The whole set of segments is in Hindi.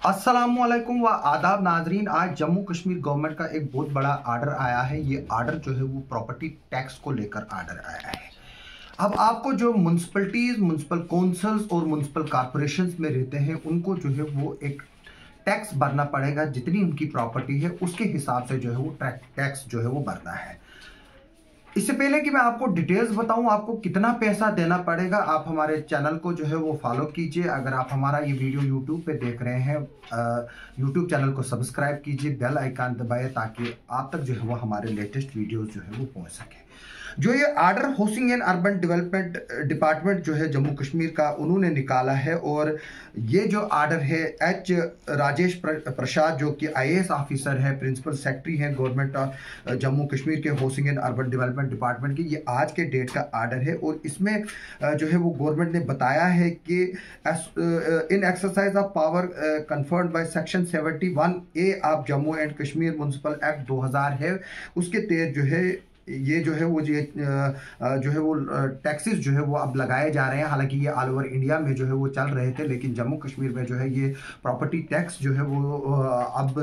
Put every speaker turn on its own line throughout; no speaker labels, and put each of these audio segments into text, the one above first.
अस्सलामुअलैकुम व आदाब नाजरीन। आज जम्मू कश्मीर गवर्नमेंट का एक बहुत बड़ा आर्डर आया है। ये आर्डर जो है वो प्रॉपर्टी टैक्स को लेकर आर्डर आया है। अब आपको जो म्यूनसिपलिटीज़, म्यूनसिपल काउंसिल्स और म्यूनसिपल कॉरपोरेशंस में रहते हैं उनको जो है वो एक टैक्स भरना पड़ेगा। जितनी उनकी प्रॉपर्टी है उसके हिसाब से जो है वो टैक्स जो है वो भरना है। इससे पहले कि मैं आपको डिटेल्स बताऊं आपको कितना पैसा देना पड़ेगा, आप हमारे चैनल को जो है वो फॉलो कीजिए। अगर आप हमारा ये वीडियो यूट्यूब पे देख रहे हैं, यूट्यूब चैनल को सब्सक्राइब कीजिए, बेल आइकन दबाइए ताकि आप तक जो है वो हमारे लेटेस्ट वीडियोस जो है वो पहुंच सके। जो ये order housing and urban development department जो है जम्मू कश्मीर का उन्होंने निकाला है, और ये जो आर्डर है एच राजेश प्रसाद जो कि IAS ऑफिसर है, प्रिंसिपल सेक्रेटरी हैं गवर्नमेंट ऑफ जम्मू कश्मीर के housing and urban development department की, ये आज के डेट का आर्डर है। और इसमें जो है वो गवर्नमेंट ने बताया है कि in exercise of power conferred by section 71A of Jammu and Kashmir municipal act 2000 है, उसके तहत जो है ये जो है वो जो है वो टैक्सेस जो है वो अब लगाए जा रहे हैं। हालांकि ये ऑल ओवर इंडिया में जो है वो चल रहे थे, लेकिन जम्मू कश्मीर में जो है ये प्रॉपर्टी टैक्स जो है वो अब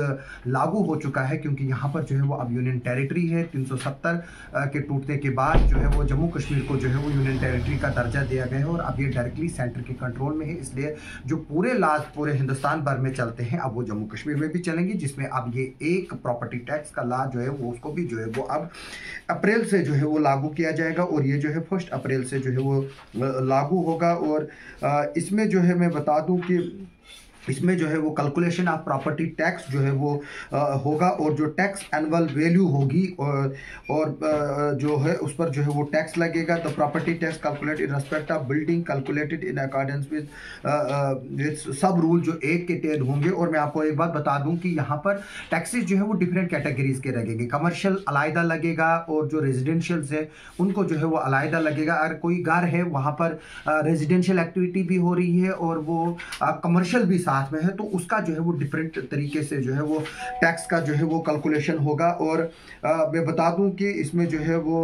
लागू हो चुका है, क्योंकि यहाँ पर जो है वो अब यूनियन टेरिटरी है। 370 के टूटने के बाद जो है वो जम्मू कश्मीर को जो है वो यूनियन टेरिटरी का दर्जा दिया गया है, और अब ये डायरेक्टली सेंटर के कंट्रोल में है। इसलिए जो पूरे लाज पूरे हिंदुस्तान भर में चलते हैं अब वो जम्मू कश्मीर में भी चलेंगी, जिसमें अब ये एक प्रॉपर्टी टैक्स का ला जो है वो उसको भी जो है वो अब अप्रैल से जो है वो लागू किया जाएगा, और ये जो है 1 अप्रैल से जो है वो लागू होगा। और इसमें जो है मैं बता दूं कि इसमें जो है वो कैलकुलेशन ऑफ प्रॉपर्टी टैक्स जो है वो होगा, और जो टैक्स एनुअल वैल्यू होगी और जो है उस पर जो है वो टैक्स लगेगा। तो property tax calculate in respect of building calculated in accordance with सब रूल जो एक के तहत होंगे। और मैं आपको एक बात बता दूं कि यहाँ पर टैक्सेस जो है वो डिफरेंट कैटेगरीज के लगेंगे। कमर्शियल अलहदा लगेगा, और जो रेजिडेंशियल है उनको जो है वो अलहदा लगेगा। अगर कोई घर है वहाँ पर रेजिडेंशियल एक्टिविटी भी हो रही है और वो कमर्शियल भी साथ में है, तो उसका जो है वो डिफरेंट तरीके से जो है वो टैक्स का जो है वो कैलकुलेशन होगा। और मैं बता दूं कि इसमें जो है वो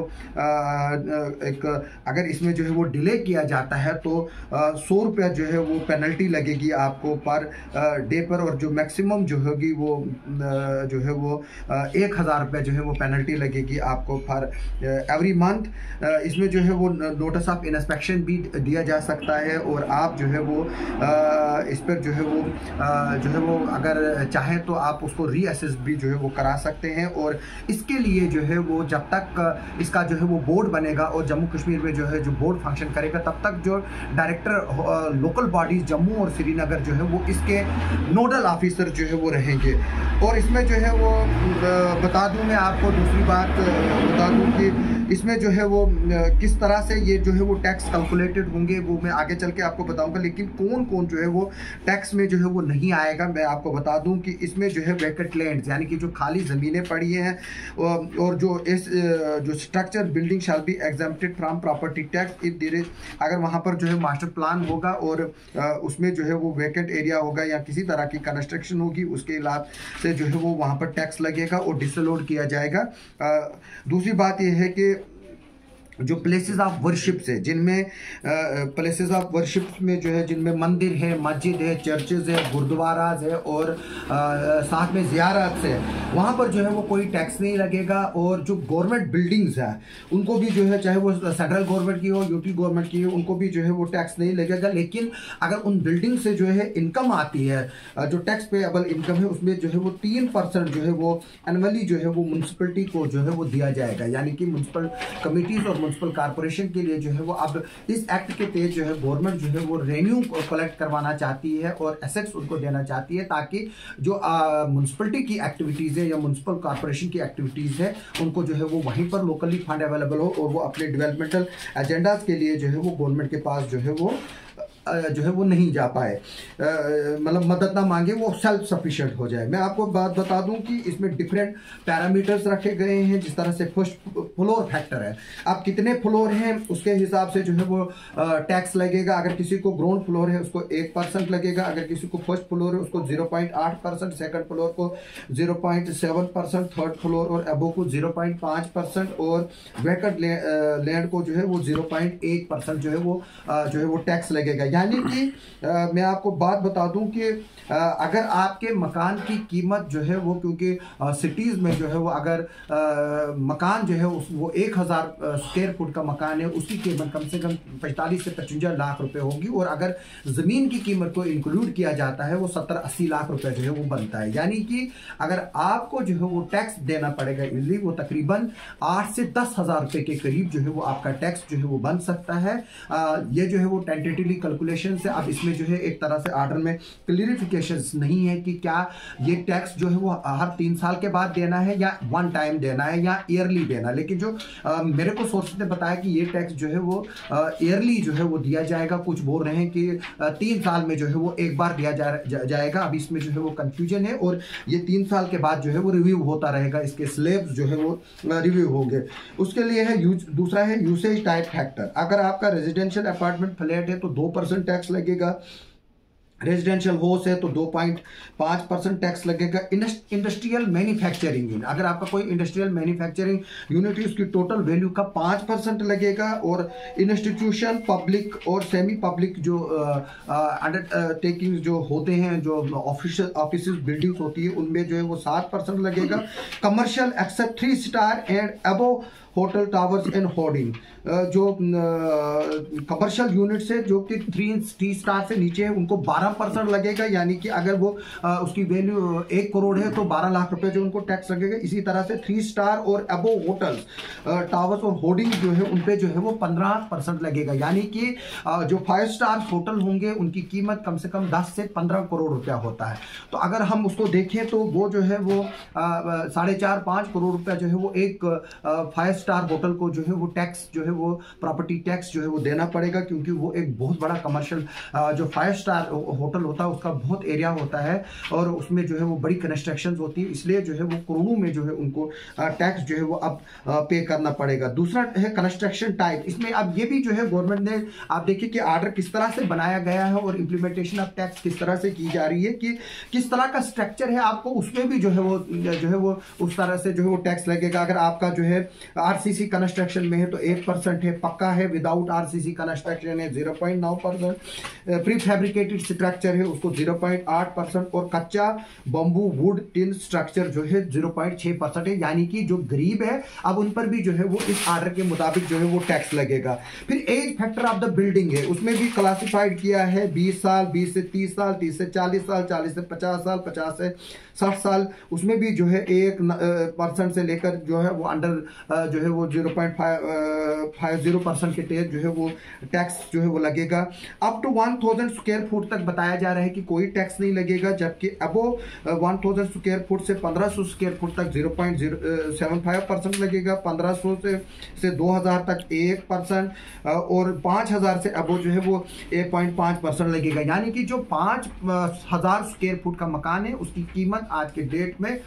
एक अगर इसमें जो है वो डिले किया जाता है तो 100 रुपया जो है वो पेनल्टी लगेगी आपको पर डे पर, और जो मैक्सिमम जो होगी वो जो है वो 1000 रुपया जो है वो पेनल्टी लगेगी आपको फॉर एवरी मंथ। इसमें जो है वो नोटिस ऑफ इंस्पेक्शन भी दिया जा सकता है, और आप जो है वो इस पर जो है वो अगर चाहें तो आप उसको रीअसेस भी जो है वो करा सकते हैं। और इसके लिए जो है वो जब तक इसका जो है वो बोर्ड बनेगा और जम्मू कश्मीर में जो है जो बोर्ड फंक्शन करेगा, तब तक जो डायरेक्टर लोकल बॉडीज जम्मू और श्रीनगर जो है वो इसके नोडल ऑफिसर जो है वो रहेंगे। और इसमें जो है वो बता दूं मैं आपको दूसरी बात बता दूं कि इसमें जो है वो किस तरह से ये जो है वो टैक्स कैलकुलेटेड होंगे वो मैं आगे चल के आपको बताऊंगा। लेकिन कौन कौन जो है वो टैक्स में जो है वो नहीं आएगा, मैं आपको बता दूं कि इसमें जो है वैकेंट लैंड यानी कि जो खाली ज़मीनें पड़ी हैं और जो structure building shall be exempted from property tax if there is, अगर वहाँ पर जो है मास्टर प्लान होगा और उसमें जो है वो वैकेंट एरिया होगा या किसी तरह की कंस्ट्रक्शन होगी, उसके इलावा से जो है वो वहाँ पर टैक्स लगेगा और डिसअलाउड किया जाएगा। दूसरी बात यह है कि जो प्लेसेस ऑफ वर्शिप है, जिनमें प्लेसेस ऑफ वर्शिप में जो है जिनमें मंदिर है, मस्जिद है, चर्चेज है, गुरुद्वाराज है और साथ में ज़ियारत है, वहाँ पर जो है वो कोई टैक्स नहीं लगेगा। और जो गवर्नमेंट बिल्डिंग्स है उनको भी जो है चाहे वो सेंट्रल गवर्नमेंट की हो, यूटी गवर्नमेंट की हो, उनको भी जो है वो टैक्स नहीं लगेगा। लेकिन अगर उन बिल्डिंग से जो है इनकम आती है, जो टैक्स पेएबल इनकम है, उसमें जो है वो 3% जो है वो एनुअली जो है वो म्यूनसिपलिटी को जो है वो दिया जाएगा। यानी कि म्यूनसिपल कमिटीज़ और म्यूनसिपल कॉर्पोरेशन के लिए जो है वो अब इस एक्ट के तहत जो है गवर्नमेंट जो है वो रेवेन्यू कलेक्ट करवाना चाहती है और एसेट्स उनको देना चाहती है, ताकि जो म्यूनसिपलिटी की एक्टिविटीज़ है या म्यूनसिपल कॉर्पोरेशन की एक्टिविटीज़ है उनको जो है वो वहीं पर लोकली फंड अवेलेबल हो, और वो अपने डेवलपमेंटल एजेंडाज के लिए जो है वो गवर्नमेंट के पास जो है वो नहीं जा पाए, मतलब मदद ना मांगे, वो सेल्फ सफिशिएंट हो जाए। मैं आपको बात बता दूं कि इसमें डिफरेंट पैरामीटर्स रखे गए हैं, जिस तरह से फर्स्ट फ्लोर फैक्टर है, आप कितने फ्लोर हैं उसके हिसाब से जो है वो टैक्स लगेगा। अगर किसी को ग्राउंड फ्लोर है उसको 1% लगेगा, अगर किसी को फर्स्ट फ्लोर है उसको 0.8%, सेकंड फ्लोर को 0.7%, थर्ड फ्लोर और अबो को 0.5%, और वैकेंट लैंड को जो है वो 0.1% जो है वो टैक्स लगेगा। यानी कि मैं आपको बात बता दूं कि अगर आपके मकान की कीमत जो है वो, क्योंकि सिटीज़ में जो है वो अगर मकान जो है वो 1000 स्क्वायर फुट का मकान है, उसकी कीमत कम से कम 45 से 55 लाख रुपए होगी, और अगर ज़मीन की कीमत को इंक्लूड किया जाता है वो 70-80 लाख रुपए जो है वो बनता है। यानी कि अगर आपको जो है वो टैक्स देना पड़ेगा इजली, वो तकरीबन 8 से 10 हज़ार रुपए के करीब जो है वो आपका टैक्स जो है वो बन सकता है। ये जो है वो टेंटेटिवली कैलकुलेशन से, अब इसमें जो है एक तरह से आर्डर में क्लियरिफिकेशन नहीं है कि क्या ये टैक्स जो है वो हर 3 साल के बाद देना है या वन टाइम देना है या ईयरली देना है। लेकिन जो मेरे को सोर्सेज ने बताया कि ये टैक्स जो है वो ईयरली जो है वो दिया जाएगा। कुछ बोल रहे हैं कि 3 साल में जो है वो एक बार दिया जाएगा। अब इसमें जो है वो कंफ्यूजन है, और ये 3 साल के बाद जो है वो रिव्यू होता रहेगा, इसके स्लैब्स जो है वो रिव्यू होंगे। उसके लिए है दूसरा है यूसेज टाइप फैक्टर। अगर आपका रेजिडेंशियल अपार्टमेंट फ्लैट है तो 2% टैक्स लगेगा, रेजिडेंशियल हाउस है तो 2.5% टैक्स लगेगा। इंडस्ट्रियल मैन्युफैक्चरिंग यूनिट, अगर आपका कोई इंडस्ट्रियल मैन्युफैक्चरिंग यूनिट है उसकी टोटल वैल्यू का 5% लगेगा। और इंस्टीट्यूशन, पब्लिक और सेमी पब्लिक जो अंडरटेकिंग जो होते हैं, जो ऑफिस बिल्डिंग्स होती है, उनमें जो है वो 7% लगेगा। Commercial except 3 star and above hotel, towers and hoarding, जो कमर्शियल यूनिट्स है जो कि 3 स्टार से नीचे है उनको 12% लगेगा। यानी कि अगर वो उसकी वैल्यू 1 करोड़ है तो 12 लाख रुपए जो उनको टैक्स लगेगा। इसी तरह से 3 स्टार और अबव होटल्स, टावर्स और होर्डिंग जो है उन पे जो है वो 15% लगेगा। यानी कि जो 5 स्टार होटल होंगे उनकी कीमत कम से कम 10 से 15 करोड़ रुपया होता है। तो अगर हम उसको देखें तो वो जो है वो 4.5-5 करोड़ रुपया जो है वो एक 5 स्टार होटल को जो है वो टैक्स जो है वो प्रॉपर्टी टैक्स जो है वो देना पड़ेगा, क्योंकि वो एक बहुत बड़ा कमर्शियल जो 5 स्टार होटल होता है उसका बहुत एरिया होता है और उसमें जो है वो बड़ी कंस्ट्रक्शंस होती है, इसलिए जो है वो करोड़ों में जो है उनको टैक्स जो है वो अब पे करना पड़ेगा। दूसरा है कंस्ट्रक्शन टाइप। इसमें अब ये भी जो है गवर्नमेंट ने, आप देखिए कि आर्डर किस तरह से बनाया गया है और इम्प्लीमेंटेशन ऑफ टैक्स किस तरह से की जा रही है, कि किस तरह का स्ट्रक्चर है, आपको उसमें भी जो है वो उस तरह से जो है वो टैक्स लगेगा। अगर आपका जो है आरसीसी कंस्ट्रक्शन में है तो 1% है, पक्का है विदाउट आरसीसी कंस्ट्रक्शन है 0.9%, प्री फैब्रिकेटेड स्ट्रक्चर है उसको 0.8% और कच्चा बम्बू वुड टिन स्ट्रक्चर जो है 0.6% है। यानी कि जो गरीब है अब उन पर भी जो है वो इस आर्डर के मुताबिक जो है वो टैक्स लगेगा। फिर age factor of the building है, उसमें भी क्लासिफाइड किया है 20 साल, 20 से 30 साल, 30 से 40 साल, 40 से 50 साल, 50 से 60 साल। उसमें भी जो है 1% से लेकर जो है वो अंडर जो है वो 0.50% के टेज जो है वो टैक्स जो है वो लगेगा। अप टू 1000 स्क्वायर फुट तक बताया जा रहा है कि कोई टैक्स नहीं लगेगा, जबकि अबो 1000 स्क्वायर फुट से 1500 स्क्वायर फुट तक 0.075% लगेगा, 1500 से 2000 तक 1% और 5000 से अबो जो है वो 1.5% लगेगा। यानी कि जो 5000 स्क्वायर फुट का मकान है उसकी कीमत आज के डेट में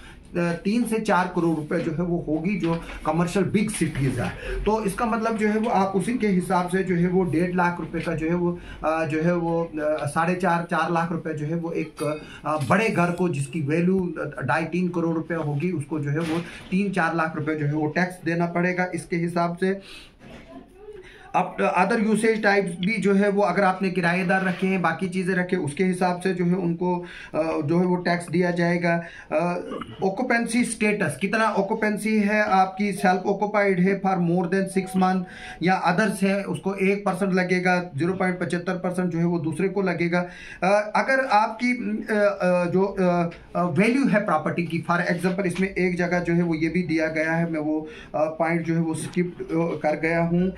3 से 4 करोड़ रुपए जो है वो होगी, जो कमर्शियल बिग सिटीज है। तो इसका मतलब जो है वो आप उसी के हिसाब से जो है वो 1.5 लाख रुपए का जो है वो 4.5 लाख रुपए जो है वो एक बड़े घर को जिसकी वैल्यू 2.5-3 करोड़ रुपए होगी उसको जो है वो 3-4 लाख रुपए जो है वो टैक्स देना पड़ेगा इसके हिसाब से। अब अदर यूसेज टाइप्स भी जो है वो अगर आपने किराएदार रखे हैं, बाकी चीज़ें रखे, उसके हिसाब से जो है उनको जो है वो टैक्स दिया जाएगा। ऑक्यूपेंसी स्टेटस, कितना ऑक्यूपेंसी है आपकी, सेल्फ ऑक्यूपाइड है फॉर मोर देन 6 मंथ या अदर्स है उसको 1% लगेगा, 0.75% जो है वो दूसरे को लगेगा। अगर आपकी जो वैल्यू है प्रॉपर्टी की, फॉर एग्जांपल इसमें एक जगह जो है वो ये भी दिया गया है, मैं वो पॉइंट जो है वो स्किप कर गया हूँ।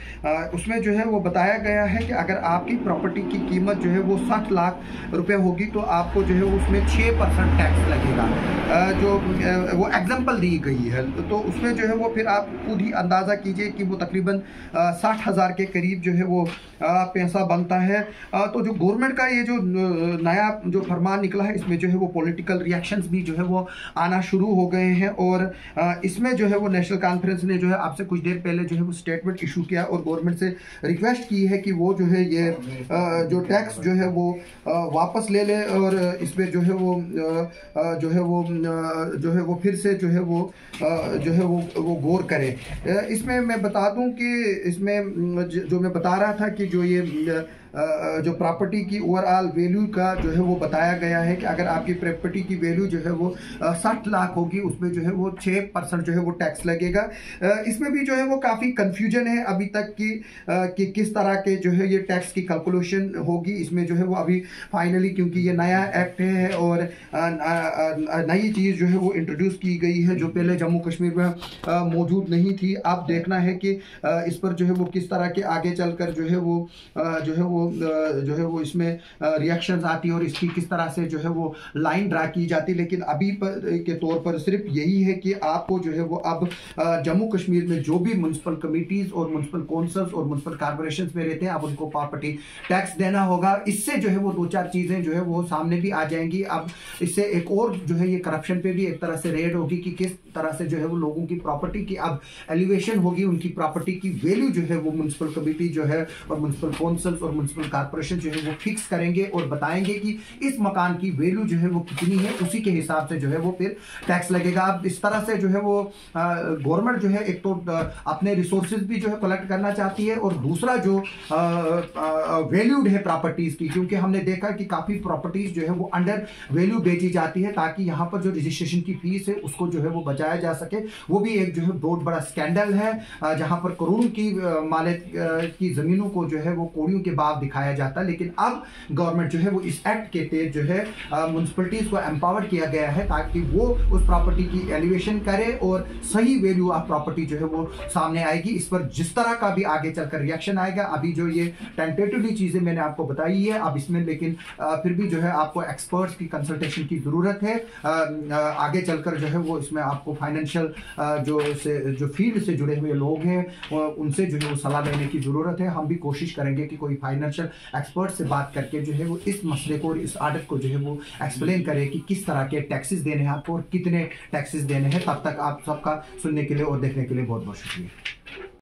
उसमें जो है वो बताया गया है कि अगर आपकी प्रॉपर्टी की कीमत जो है वो 60 लाख रुपए होगी तो आपको जो है उसमें 6% टैक्स लगेगा, जो वो एग्जांपल दी गई है। तो उसमें जो है वो फिर आप खुद ही अंदाज़ा कीजिए कि वो तकरीबन 60,000 के करीब जो है वो पैसा बनता है। तो जो गवर्नमेंट का ये जो नया जो फरमान निकला है इसमें जो है वो पॉलिटिकल रिएक्शंस भी जो है वो आना शुरू हो गए हैं और इसमें जो है वो नेशनल कॉन्फ्रेंस ने जो है आपसे कुछ देर पहले जो है वो स्टेटमेंट इशू किया और गवर्नमेंट से रिक्वेस्ट की है कि वो जो है ये जो टैक्स जो है वो वापस ले ले और इसमें जो है वो फिर से जो है वो गौर करें। इसमें मैं बता दूं कि इसमें जो मैं बता रहा था कि जो ये जो प्रॉपर्टी की ओवरऑल वैल्यू का जो है वो बताया गया है कि अगर आपकी प्रॉपर्टी की वैल्यू जो है वो 60 लाख होगी, उसमें जो है वो 6% जो है वो टैक्स लगेगा। इसमें भी जो है वो काफ़ी कंफ्यूजन है अभी तक कि किस तरह के जो है ये टैक्स की कैलकुलेशन होगी। इसमें जो है वो अभी फाइनली, क्योंकि ये नया एक्ट है और नई चीज़ जो है वो इंट्रोड्यूस की गई है जो पहले जम्मू कश्मीर में मौजूद नहीं थी। अब देखना है कि इस पर जो है वो किस तरह के आगे चलकर जो है वो इसमें रिएक्शंस आती है और इसकी किस तरह से जो है वो लाइन ड्रा की जाती है। लेकिन अभी के तौर पर सिर्फ यही है कि आपको जो है वो अब जम्मू कश्मीर में जो भी म्युनिसिपल कमिटीज और म्युनिसिपल काउंसिल्स और म्युनिसिपल कॉर्पोरेशंस में रहते हैं, अब उनको प्रॉपर्टी टैक्स देना होगा। इससे जो है वो 2-4 चीज़ें जो है वो सामने भी आ जाएंगी। अब इससे एक और जो है ये करप्शन पे भी एक तरह से रेड होगी कि किस तरह से जो है वो लोगों की प्रॉपर्टी की अब एलिवेशन होगी, उनकी प्रॉपर्टी की वैल्यू जो है वो म्युनिसिपल कमिटी जो है और म्युनिसिपल काउंसिल्स और म्युनिसिपल कॉर्पोरेशन जो है वो फिक्स करेंगे और बताएंगे कि इस मकान की वैल्यू जो है वो कितनी है, उसी के हिसाब से जो है वो फिर टैक्स लगेगा। अब इस तरह से जो है वो गवर्नमेंट जो है एक तो अपने रिसोर्सेज भी जो है कलेक्ट करना चाहती है और दूसरा जो वैल्यूड है प्रॉपर्टीज की, क्योंकि हमने देखा कि काफ़ी प्रॉपर्टीज जो है वो अंडर वैल्यू बेची जाती है ताकि यहाँ पर जो रजिस्ट्रेशन की फीस है उसको जो है वो बचाया जा सके। वो भी एक जो है बहुत बड़ा स्कैंडल है जहाँ पर करोड़ों की मालिक की ज़मीनों को जो है वो कौड़ियों के भाव दिखाया जाता है। लेकिन अब गवर्नमेंट जो है वो इस एक्ट के तहत जो है म्युनिसिपलिटीज को एम्पावर किया गया है ताकि वो उस प्रॉपर्टी की एलिवेशन करे और सही वैल्यू ऑफ प्रॉपर्टी जो है वो सामने आएगी। इस पर जिस तरह का भी आगे चलकर रिएक्शन आएगा, अभी जो ये टेंटेटिवली चीज़ें मैंने आपको बताई है, अब इसमें लेकिन फिर भी जो है आपको एक्सपर्ट्स की कंसल्टेशन की ज़रूरत है। आगे चलकर जो है वो इसमें आपको फाइनेंशियल जो फील्ड से जुड़े हुए लोग हैं उनसे जो है वो सलाह लेने की ज़रूरत है। हम भी कोशिश करेंगे कि कोई फाइनेंशियल एक्सपर्ट से बात करके जो है वो इस मसले को और इस आदत को जो है वो एक्सप्लेन करे कि किस तरह के टैक्सेस देने हैं आपको और कितने टैक्सेस देने हैं। तब तक आप सबका सुनने के लिए और देखने के लिए बहुत बहुत शुक्रिया।